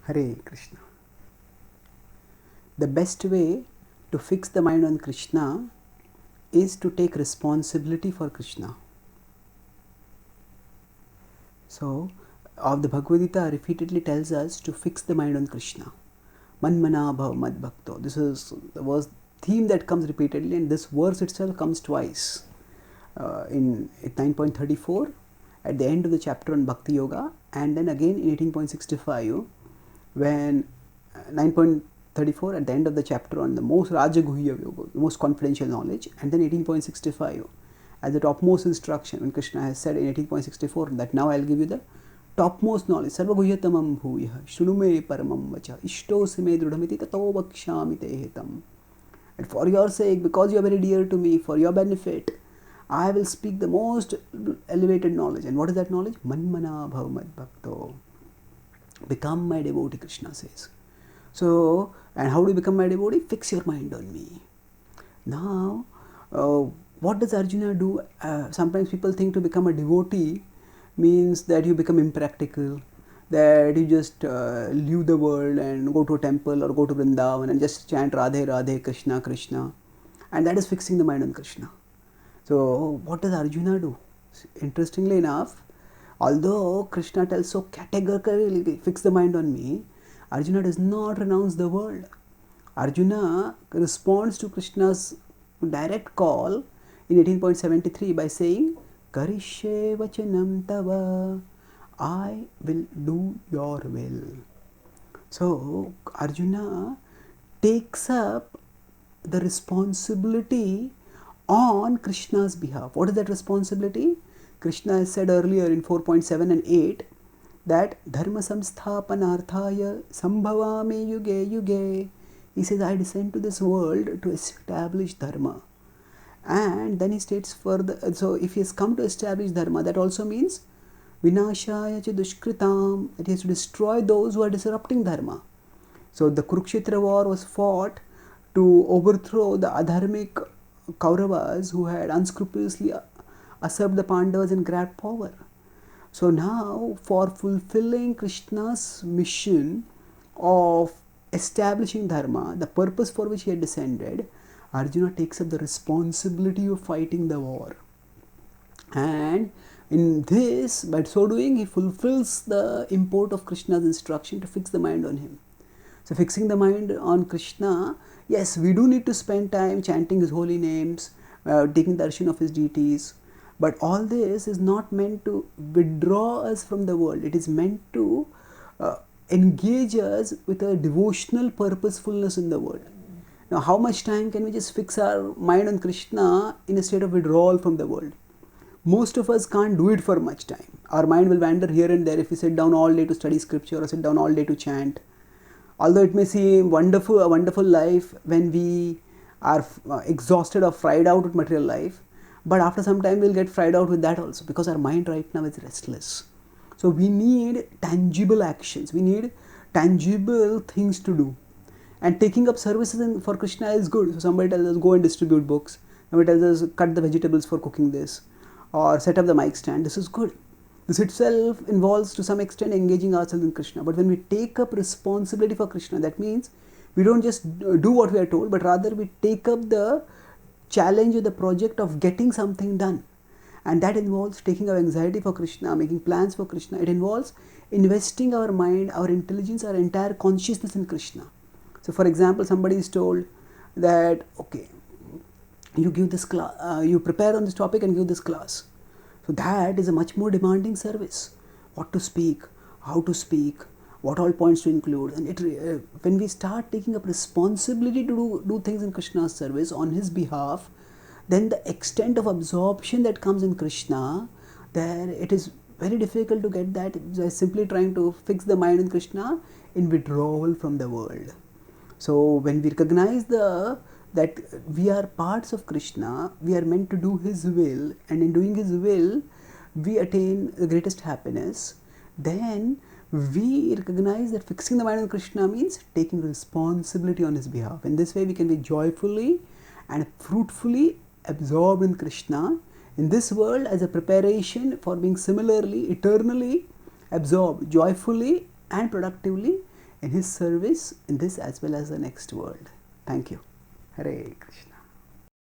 Hare Krishna. The best way to fix the mind on Krishna is to take responsibility for Krishna. So, of the Bhagavad Gita repeatedly tells us to fix the mind on Krishna. Manmana bhav mad bhakto. This is the verse theme that comes repeatedly, and this verse itself comes twice in 9.34 at the end of the chapter on Bhakti Yoga, and then again in 18.65 when 9.34 at the end of the chapter on the most Rajaguhya Yoga, the most confidential knowledge, and then 18.65 as the topmost instruction when Krishna has said in 18.64 that now I'll give you the topmost knowledge. Sarvaguhyatamam bhuyah shrunume paramam vacha ishtosime drudhamiti tato vakshami te hitam. And for your sake, because you are very dear to me, for your benefit, I will speak the most elevated knowledge. And what is that knowledge? Manmana bhav mad bhakto. Become my devotee, Krishna says. So, and how do you become my devotee? Fix your mind on me. Now, what does Arjuna do? Sometimes people think to become a devotee means that you become impractical, that you just leave the world and go to a temple or go to Vrindavan and just chant Radhe Radhe Krishna Krishna, and that is fixing the mind on Krishna. So what does Arjuna do? Interestingly enough, although Krishna tells so categorically fix the mind on me, Arjuna does not renounce the world. Arjuna responds to Krishna's direct call in 18.73 by saying Karishye vachanam tava, I will do your will. So Arjuna takes up the responsibility on Krishna's behalf. What is that responsibility? Krishna has said earlier in 4.7 and 8 that Dharma samsthapanarthaya sambhavami yuge yuge. He says, I descend to this world to establish Dharma. And then he states further, so if he has come to establish Dharma, that also means Vinashaya cha dushkritam, that he has to destroy those who are disrupting Dharma. So the Kurukshetra war was fought to overthrow the adharmic Kauravas who had unscrupulously usurped the Pandavas and grabbed power. So now, for fulfilling Krishna's mission of establishing Dharma, the purpose for which he had descended, Arjuna takes up the responsibility of fighting the war. And in this, by so doing, he fulfills the import of Krishna's instruction to fix the mind on him. So fixing the mind on Krishna, yes, we do need to spend time chanting his holy names, taking darshan of his deities, but all this is not meant to withdraw us from the world. It is meant to engage us with a devotional purposefulness in the world. Now, how much time can we just fix our mind on Krishna in a state of withdrawal from the world? Most of us can't do it for much time. Our mind will wander here and there if we sit down all day to study scripture or sit down all day to chant. Although it may seem wonderful, a wonderful life when we are exhausted or fried out with material life, but after some time we'll get fried out with that also because our mind right now is restless. So we need tangible actions. We need tangible things to do. And taking up services for Krishna is good. So somebody tells us go and distribute books. Somebody tells us cut the vegetables for cooking this, or set up the mic stand. This is good. This itself involves to some extent engaging ourselves in Krishna. But when we take up responsibility for Krishna, that means we don't just do what we are told, but rather we take up the challenge or the project of getting something done. And that involves taking our anxiety for Krishna, making plans for Krishna. It involves investing our mind, our intelligence, our entire consciousness in Krishna. So for example, somebody is told that, okay, you give this class, you prepare on this topic and give this class. So that is a much more demanding service. What to speak, how to speak, what all points to include. And when we start taking up responsibility to do things in Krishna's service on his behalf, then the extent of absorption that comes in Krishna, there it is very difficult to get that by simply trying to fix the mind in Krishna in withdrawal from the world. So when we recognize that we are parts of Krishna, we are meant to do his will, and in doing his will we attain the greatest happiness, then we recognize that fixing the mind on Krishna means taking responsibility on his behalf. In this way we can be joyfully and fruitfully absorbed in Krishna in this world as a preparation for being similarly, eternally absorbed joyfully and productively in His service in this as well as the next world. Thank you. Hare Krishna.